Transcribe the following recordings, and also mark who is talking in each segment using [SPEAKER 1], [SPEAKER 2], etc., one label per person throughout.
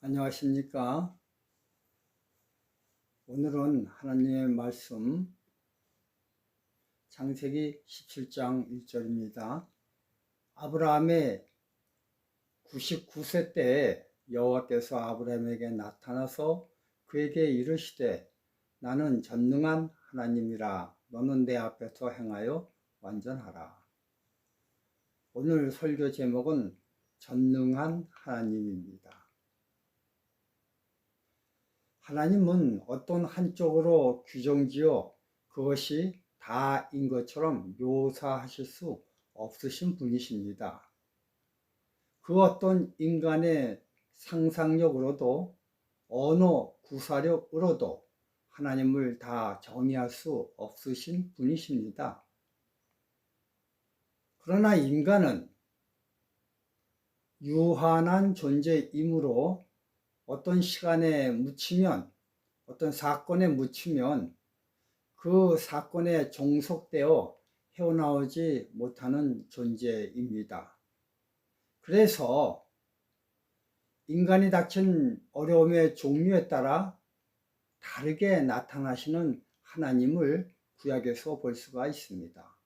[SPEAKER 1] 안녕하십니까? 오늘은 하나님의 말씀 창세기 17장 1절입니다. 아브라함의 99세 때 여호와께서 아브라함에게 나타나서 그에게 이르시되 나는 전능한 하나님이라 너는 내 앞에서 행하여 완전하라. 오늘 설교 제목은 전능한 하나님입니다. 하나님은 어떤 한쪽으로 규정지어 그것이 다인 것처럼 묘사하실 수 없으신 분이십니다. 그 어떤 인간의 상상력으로도 언어 구사력으로도 하나님을 다 정의할 수 없으신 분이십니다. 그러나 인간은 유한한 존재이므로 어떤 시간에 묻히면, 어떤 사건에 묻히면 그 사건에 종속되어 헤어나오지 못하는 존재입니다. 그래서 인간이 닥친 어려움의 종류에 따라 다르게 나타나시는 하나님을 구약에서 볼 수가 있습니다.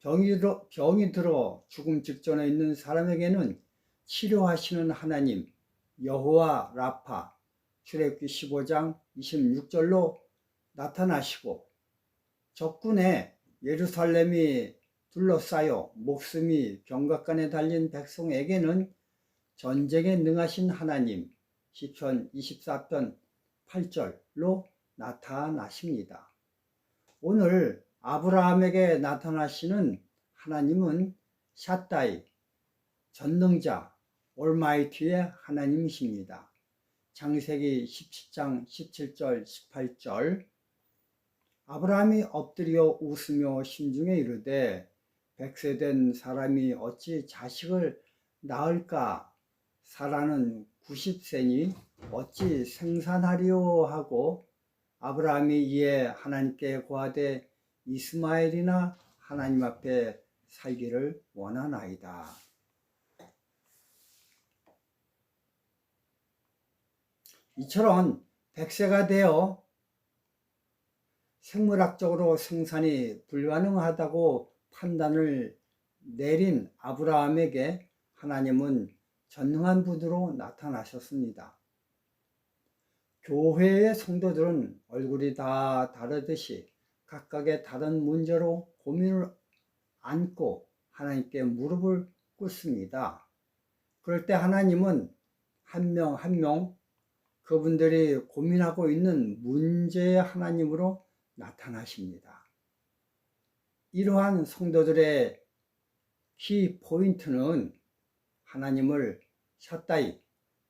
[SPEAKER 1] 병이 들어 죽음 직전에 있는 사람에게는 치료하시는 하나님, 여호와 라파, 출애굽기 15장 26절로 나타나시고, 적군에 예루살렘이 둘러싸여 목숨이 병각간에 달린 백성에게는 전쟁에 능하신 하나님, 시편 24편 8절로 나타나십니다. 오늘 아브라함에게 나타나시는 하나님은 샷다이, 전능자, 올마이티의 하나님이십니다. 창세기 17장 17절 18절 아브라함이 엎드려 웃으며 심중에 이르되 100세 된 사람이 어찌 자식을 낳을까? 사라는 90세니 어찌 생산하리요 하고 아브라함이 이에 하나님께 고하되 이스마엘이나 하나님 앞에 살기를 원하나이다. 이처럼 100세가 되어 생물학적으로 생산이 불가능하다고 판단을 내린 아브라함에게 하나님은 전능한 분으로 나타나셨습니다. 교회의 성도들은 얼굴이 다 다르듯이 각각의 다른 문제로 고민을 안고 하나님께 무릎을 꿇습니다. 그럴 때 하나님은 한 명 한 명 그분들이 고민하고 있는 문제의 하나님으로 나타나십니다. 이러한 성도들의 키 포인트는 하나님을 샷다이,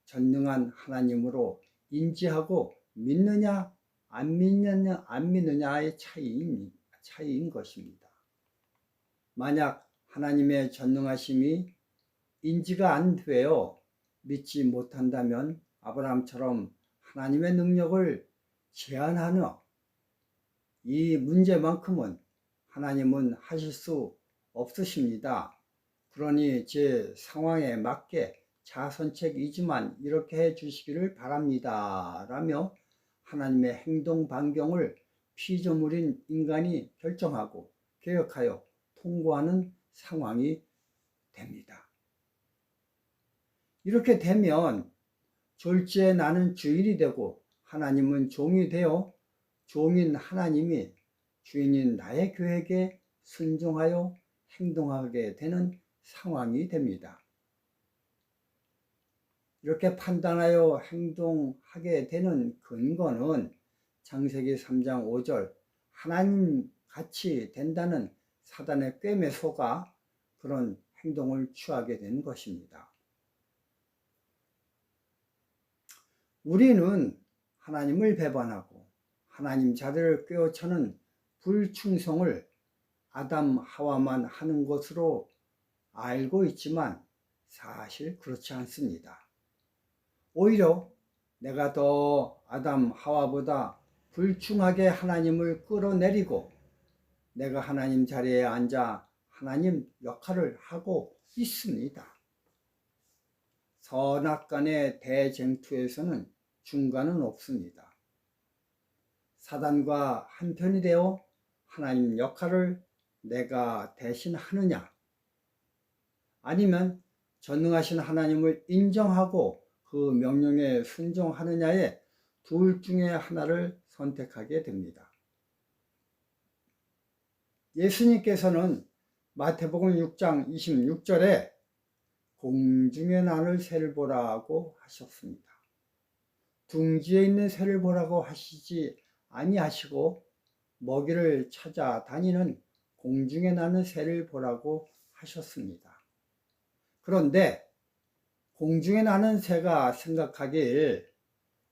[SPEAKER 1] 전능한 하나님으로 인지하고 믿느냐 안 믿느냐의 차이인 것입니다. 만약 하나님의 전능하심이 인지가 안 되어 믿지 못한다면 아브라함처럼 하나님의 능력을 제한하는 이 문제만큼은 하나님은 하실 수 없으십니다. 그러니 제 상황에 맞게 자선책이지만 이렇게 해 주시기를 바랍니다. 라며 하나님의 행동 반경을 피조물인 인간이 결정하고 개혁하여 통과하는 상황이 됩니다. 이렇게 되면 졸지에 나는 주인이 되고 하나님은 종이 되어 종인 하나님이 주인인 나의 계획에 순종하여 행동하게 되는 상황이 됩니다. 이렇게 판단하여 행동하게 되는 근거는 창세기 3장 5절 하나님 같이 된다는 사단의 꿰매 속아 그런 행동을 취하게 된 것입니다. 우리는 하나님을 배반하고 하나님 자리를 꿰어차는 불충성을 아담 하와만 하는 것으로 알고 있지만 사실 그렇지 않습니다. 오히려 내가 더 아담 하와보다 불충하게 하나님을 끌어내리고 내가 하나님 자리에 앉아 하나님 역할을 하고 있습니다. 선악간의 대쟁투에서는 중간은 없습니다. 사단과 한편이 되어 하나님 역할을 내가 대신 하느냐, 아니면 전능하신 하나님을 인정하고 그 명령에 순종하느냐의 둘 중에 하나를 선택하게 됩니다. 예수님께서는 마태복음 6장 26절에 공중에 나는 새를 보라고 하셨습니다. 둥지에 있는 새를 보라고 하시지 아니하시고 먹이를 찾아 다니는 공중에 나는 새를 보라고 하셨습니다. 그런데 공중에 나는 새가 생각하길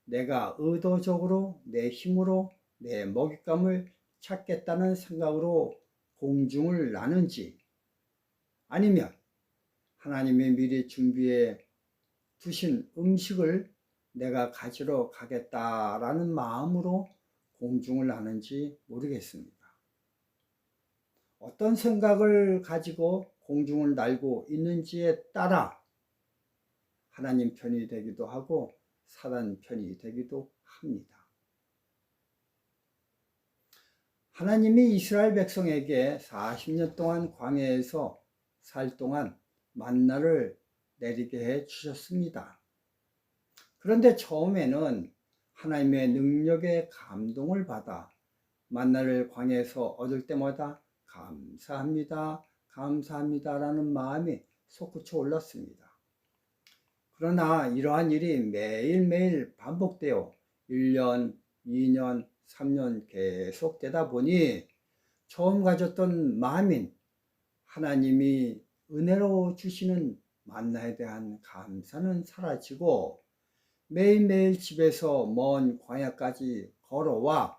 [SPEAKER 1] 내가 의도적으로 내 힘으로 내 먹잇감을 찾겠다는 생각으로 공중을 나는지, 아니면 하나님의 미리 준비해 두신 음식을 내가 가지러 가겠다라는 마음으로 공중을 나는지 모르겠습니다. 어떤 생각을 가지고 공중을 날고 있는지에 따라 하나님 편이 되기도 하고 사단 편이 되기도 합니다. 하나님이 이스라엘 백성에게 40년 동안 광야에서 살 동안 만나를 내리게 해 주셨습니다. 그런데 처음에는 하나님의 능력에 감동을 받아 만나를 광야에서 얻을 때마다 감사합니다, 감사합니다 라는 마음이 솟구쳐 올랐습니다. 그러나 이러한 일이 매일매일 반복되어 1년, 2년, 3년 계속되다 보니 처음 가졌던 마음인 하나님이 은혜로 주시는 만나에 대한 감사는 사라지고 매일매일 집에서 먼 광야까지 걸어와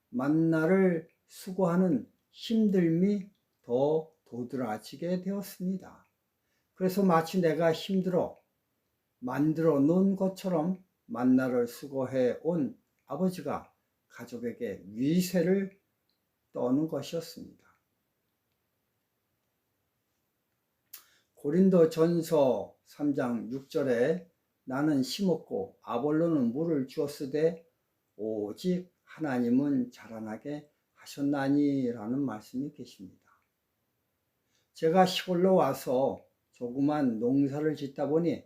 [SPEAKER 1] 만나를 수고하는 힘듦이 더 도드라지게 되었습니다. 그래서 마치 내가 힘들어 만들어 놓은 것처럼 만나를 수고해 온 아버지가 가족에게 위세를 떠는 것이었습니다. 고린도 전서 3장 6절에 나는 심었고 아볼로는 물을 주었으되 오직 하나님은 자라나게 하셨나니 라는 말씀이 계십니다. 제가 시골로 와서 조그만 농사를 짓다 보니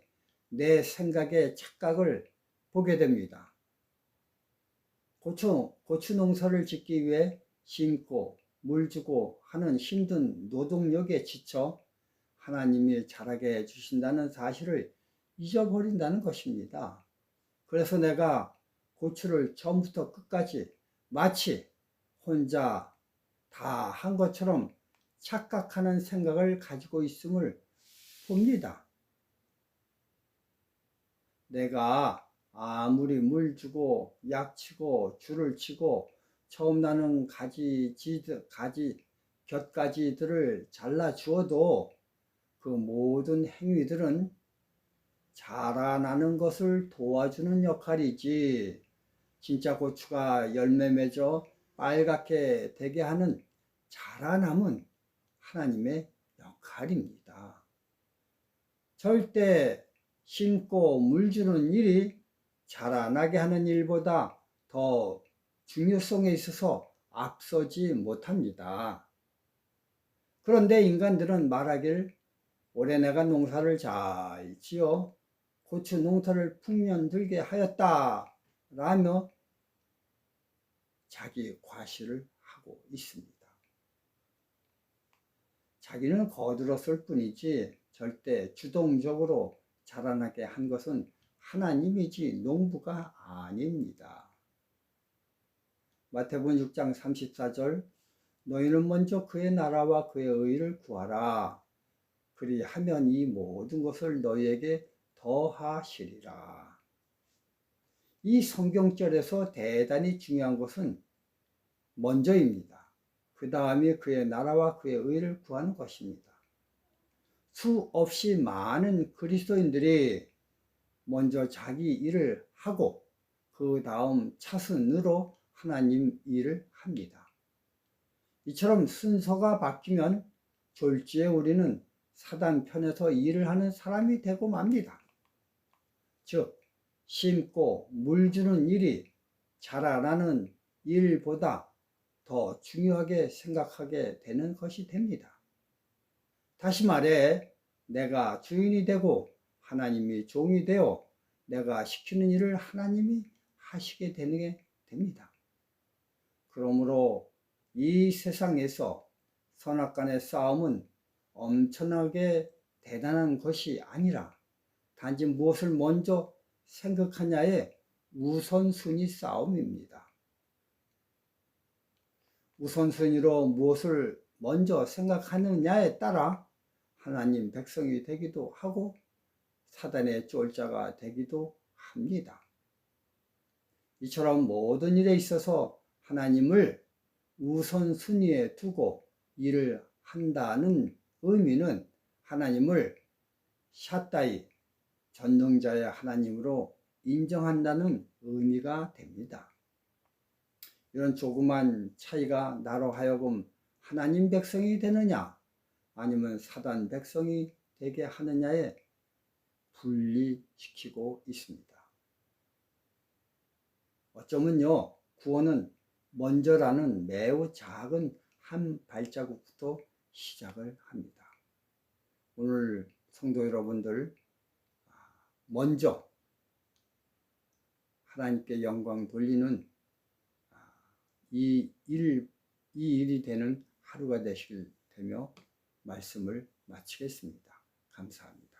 [SPEAKER 1] 내 생각의 착각을 보게 됩니다. 고추 농사를 짓기 위해 심고 물 주고 하는 힘든 노동력에 지쳐 하나님이 자라게 해주신다는 사실을 잊어버린다는 것입니다. 그래서 내가 고추를 처음부터 끝까지 마치 혼자 다 한 것처럼 착각하는 생각을 가지고 있음을 봅니다. 내가 아무리 물 주고 약 치고 줄을 치고 처음 나는 곁가지들을 잘라 주어도 그 모든 행위들은 자라나는 것을 도와주는 역할이지 진짜 고추가 열매 맺어 빨갛게 되게 하는 자라남은 하나님의 역할입니다. 절대 심고 물 주는 일이 자라나게 하는 일보다 더 중요성에 있어서 앞서지 못합니다. 그런데 인간들은 말하길 올해 내가 농사를 잘 지어 고추 농사를 풍년들게 하였다 라며 자기 과시를 하고 있습니다. 자기는 거들었을 뿐이지 절대 주동적으로 자라나게 한 것은 하나님이지 농부가 아닙니다. 마태복음 6장 34절 너희는 먼저 그의 나라와 그의 의를 구하라. 그리하면 이 모든 것을 너희에게 더하시리라. 이 성경절에서 대단히 중요한 것은 먼저입니다. 그 다음이 그의 나라와 그의 의를 구하는 것입니다. 수없이 많은 그리스도인들이 먼저 자기 일을 하고 그 다음 차순으로 하나님 일을 합니다. 이처럼 순서가 바뀌면 졸지에 우리는 사단 편에서 일을 하는 사람이 되고 맙니다. 즉 심고 물 주는 일이 자라나는 일보다 더 중요하게 생각하게 되는 것이 됩니다. 다시 말해 내가 주인이 되고 하나님이 종이 되어 내가 시키는 일을 하나님이 하시게 되는 게 됩니다. 그러므로 이 세상에서 선악간의 싸움은 엄청나게 대단한 것이 아니라 단지 무엇을 먼저 생각하냐의 우선순위 싸움입니다. 우선순위로 무엇을 먼저 생각하느냐에 따라 하나님 백성이 되기도 하고 사단의 쫄자가 되기도 합니다. 이처럼 모든 일에 있어서 하나님을 우선순위에 두고 일을 한다는 의미는 하나님을 샤다이 전능자의 하나님으로 인정한다는 의미가 됩니다. 이런 조그만 차이가 나로 하여금 하나님 백성이 되느냐 아니면 사단 백성이 되게 하느냐에 분리시키고 있습니다. 어쩌면요, 구원은 먼저라는 매우 작은 한 발자국부터 시작을 합니다. 오늘 성도 여러분들, 먼저 하나님께 영광 돌리는 이 일이 되는 하루가 되시길 되며 말씀을 마치겠습니다. 감사합니다.